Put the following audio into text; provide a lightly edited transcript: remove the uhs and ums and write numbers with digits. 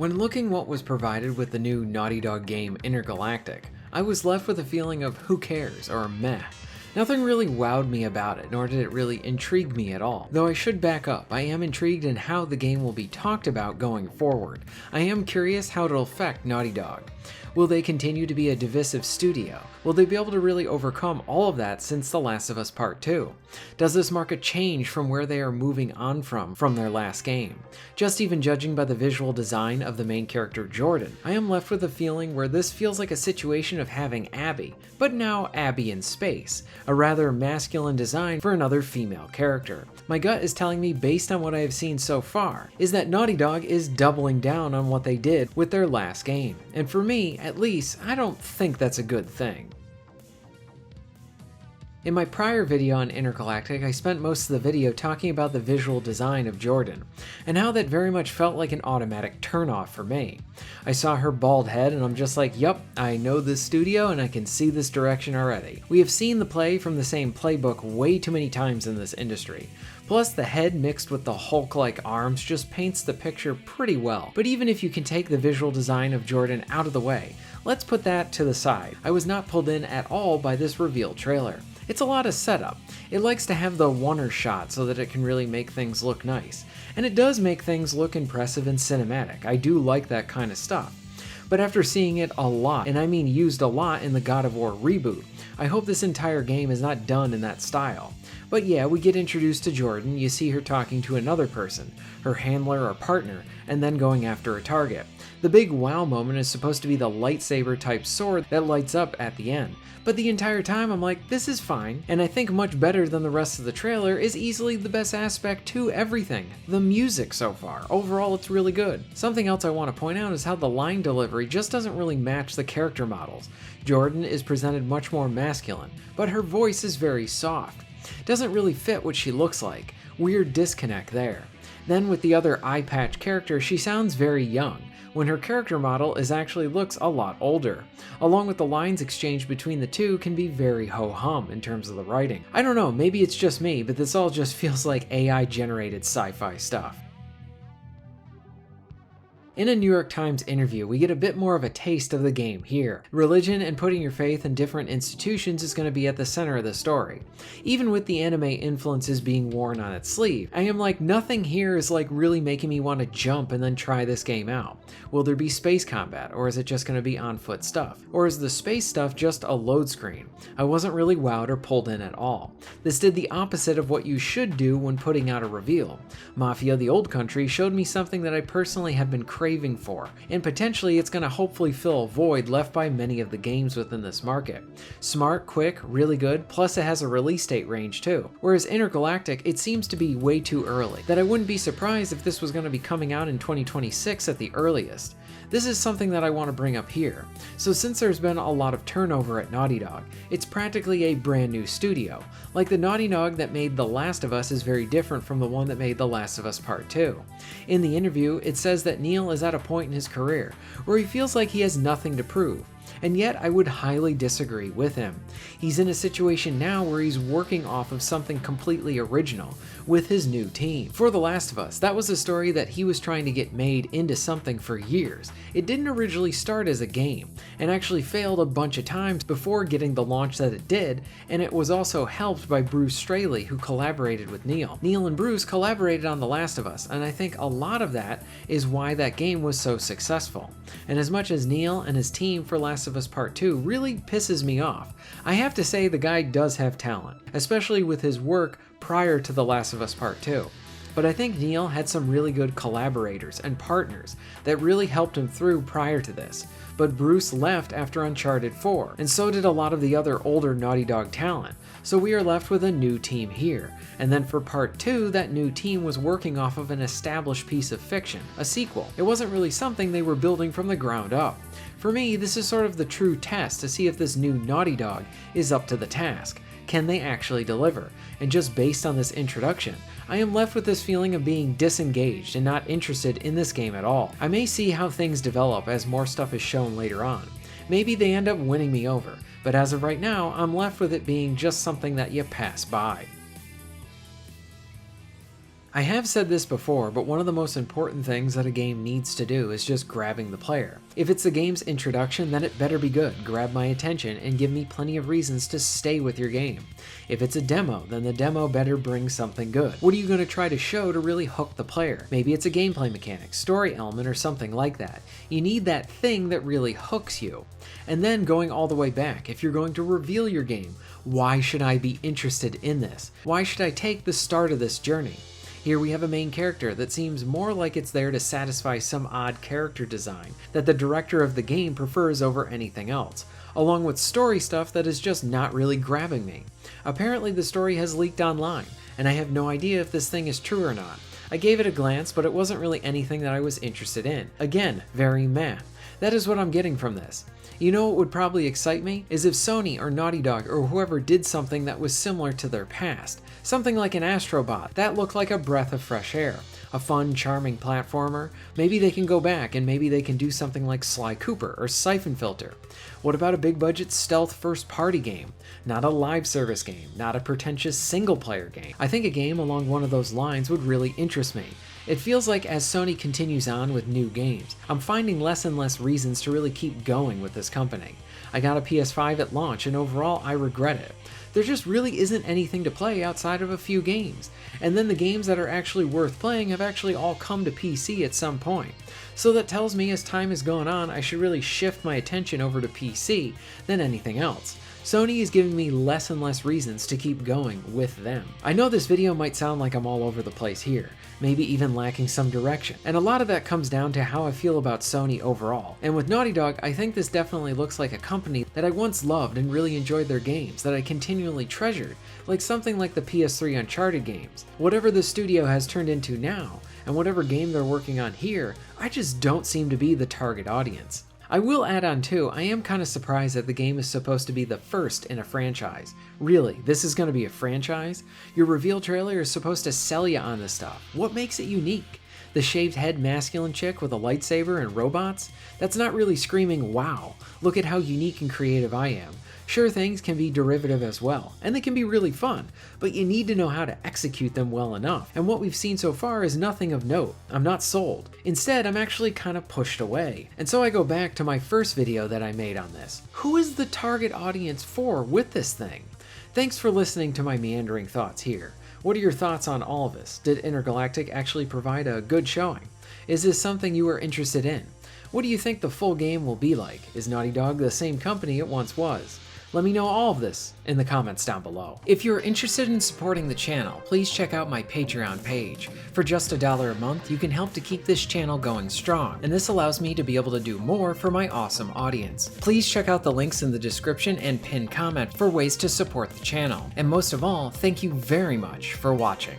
When looking what was provided with the new Naughty Dog game Intergalactic, I was left with a feeling of who cares or meh. Nothing really wowed me about it, nor did it really intrigue me at all. Though I should back up, I am intrigued in how the game will be talked about going forward. I am curious how it'll affect Naughty Dog. Will they continue to be a divisive studio? Will they be able to really overcome all of that since The Last of Us Part 2? Does this mark a change from where they are moving on from their last game? Just even judging by the visual design of the main character Jordan, I am left with a feeling where this feels like a situation of having Abby, but now Abby in space, a rather masculine design for another female character. My gut is telling me, based on what I have seen so far, is that Naughty Dog is doubling down on what they did with their last game. And for me, at least, I don't think that's a good thing. In my prior video on Intergalactic, I spent most of the video talking about the visual design of Jordan, and how that very much felt like an automatic turnoff for me. I saw her bald head and I'm just like, yup, I know this studio and I can see this direction already. We have seen the play from the same playbook way too many times in this industry. Plus, the head mixed with the Hulk-like arms just paints the picture pretty well. But even if you can take the visual design of Jordan out of the way, let's put that to the side. I was not pulled in at all by this reveal trailer. It's a lot of setup. It likes to have the oneer shot so that it can really make things look nice. And it does make things look impressive and cinematic. I do like that kind of stuff. But after seeing it a lot, and I mean used a lot in the God of War reboot, I hope this entire game is not done in that style. But yeah, we get introduced to Jordan, you see her talking to another person, her handler or partner, and then going after a target. The big wow moment is supposed to be the lightsaber type sword that lights up at the end, but the entire time I'm like, this is fine, and I think much better than the rest of the trailer is easily the best aspect to everything. The music so far, overall it's really good. Something else I want to point out is how the line delivery just doesn't really match the character models. Jordan is presented much more masculine, but her voice is very soft. Doesn't really fit what she looks like. Weird disconnect there. Then with the other eye patch character, she sounds very young, when her character model actually looks a lot older. Along with the lines exchanged between the two can be very ho-hum in terms of the writing. I don't know, maybe it's just me, but this all just feels like AI generated sci-fi stuff. In a New York Times interview, we get a bit more of a taste of the game here. Religion and putting your faith in different institutions is going to be at the center of the story. Even with the anime influences being worn on its sleeve, I am like, nothing here is like really making me want to jump and then try this game out. Will there be space combat, or is it just going to be on foot stuff? Or is the space stuff just a load screen? I wasn't really wowed or pulled in at all. This did the opposite of what you should do when putting out a reveal. Mafia: The Old Country showed me something that I personally have been craving for, and potentially it's going to hopefully fill a void left by many of the games within this market. Smart, quick, really good, plus it has a release date range too. Whereas Intergalactic, it seems to be way too early, that I wouldn't be surprised if this was going to be coming out in 2026 at the earliest. This is something that I want to bring up here. So since there's been a lot of turnover at Naughty Dog, it's practically a brand new studio. Like the Naughty Dog that made The Last of Us is very different from the one that made The Last of Us Part 2. In the interview, it says that Neil is at a point in his career where he feels like he has nothing to prove. And yet I would highly disagree with him. He's in a situation now where he's working off of something completely original with his new team. For The Last of Us, that was a story that he was trying to get made into something for years. It didn't originally start as a game, and actually failed a bunch of times before getting the launch that it did, and it was also helped by Bruce Straley, who collaborated with Neil. Neil and Bruce collaborated on The Last of Us, and I think a lot of that is why that game was so successful. And as much as Neil and his team for Last of Us Part 2 really pisses me off, I have to say the guy does have talent, especially with his work prior to The Last of Us Part 2. But I think Neil had some really good collaborators and partners that really helped him through prior to this. But Bruce left after Uncharted 4, and so did a lot of the other older Naughty Dog talent, so we are left with a new team here. And then for Part 2, that new team was working off of an established piece of fiction, a sequel. It wasn't really something they were building from the ground up. For me, this is sort of the true test to see if this new Naughty Dog is up to the task. Can they actually deliver? And just based on this introduction, I am left with this feeling of being disengaged and not interested in this game at all. I may see how things develop as more stuff is shown later on. Maybe they end up winning me over, but as of right now, I'm left with it being just something that you pass by. I have said this before, but one of the most important things that a game needs to do is just grabbing the player. If it's the game's introduction, then it better be good, grab my attention, and give me plenty of reasons to stay with your game. If it's a demo, then the demo better bring something good. What are you going to try to show to really hook the player? Maybe it's a gameplay mechanic, story element, or something like that. You need that thing that really hooks you. And then going all the way back, if you're going to reveal your game, why should I be interested in this? Why should I take the start of this journey? Here we have a main character that seems more like it's there to satisfy some odd character design that the director of the game prefers over anything else, along with story stuff that is just not really grabbing me. Apparently the story has leaked online, and I have no idea if this thing is true or not. I gave it a glance, but it wasn't really anything that I was interested in. Again, very meh. That is what I'm getting from this. You know what would probably excite me? Is if Sony or Naughty Dog or whoever did something that was similar to their past. Something like an Astro Bot. That looked like a breath of fresh air. A fun, charming platformer. Maybe they can go back and maybe they can do something like Sly Cooper or Siphon Filter. What about a big budget stealth first party game? Not a live service game, not a pretentious single player game. I think a game along one of those lines would really interest me. It feels like as Sony continues on with new games, I'm finding less and less reasons to really keep going with this company. I got a PS5 at launch and overall I regret it. There just really isn't anything to play outside of a few games, and then the games that are actually worth playing have actually all come to PC at some point. So that tells me as time has gone on I should really shift my attention over to PC than anything else. Sony is giving me less and less reasons to keep going with them. I know this video might sound like I'm all over the place here, maybe even lacking some direction, and a lot of that comes down to how I feel about Sony overall. And with Naughty Dog, I think this definitely looks like a company that I once loved and really enjoyed their games, that I continually treasured, like something like the PS3 Uncharted games. Whatever the studio has turned into now, and whatever game they're working on here, I just don't seem to be the target audience. I will add on too, I am kind of surprised that the game is supposed to be the first in a franchise. Really, this is going to be a franchise? Your reveal trailer is supposed to sell you on this stuff. What makes it unique? The shaved head masculine chick with a lightsaber and robots? That's not really screaming, wow, look at how unique and creative I am. Sure, things can be derivative as well, and they can be really fun, but you need to know how to execute them well enough, and what we've seen so far is nothing of note. I'm not sold. Instead, I'm actually kind of pushed away. And so I go back to my first video that I made on this. Who is the target audience for with this thing? Thanks for listening to my meandering thoughts here. What are your thoughts on all of this? Did Intergalactic actually provide a good showing? Is this something you are interested in? What do you think the full game will be like? Is Naughty Dog the same company it once was? Let me know all of this in the comments down below. If you're interested in supporting the channel, please check out my Patreon page. For just $1 a month, you can help to keep this channel going strong, and this allows me to be able to do more for my awesome audience. Please check out the links in the description and pinned comment for ways to support the channel. And most of all, thank you very much for watching.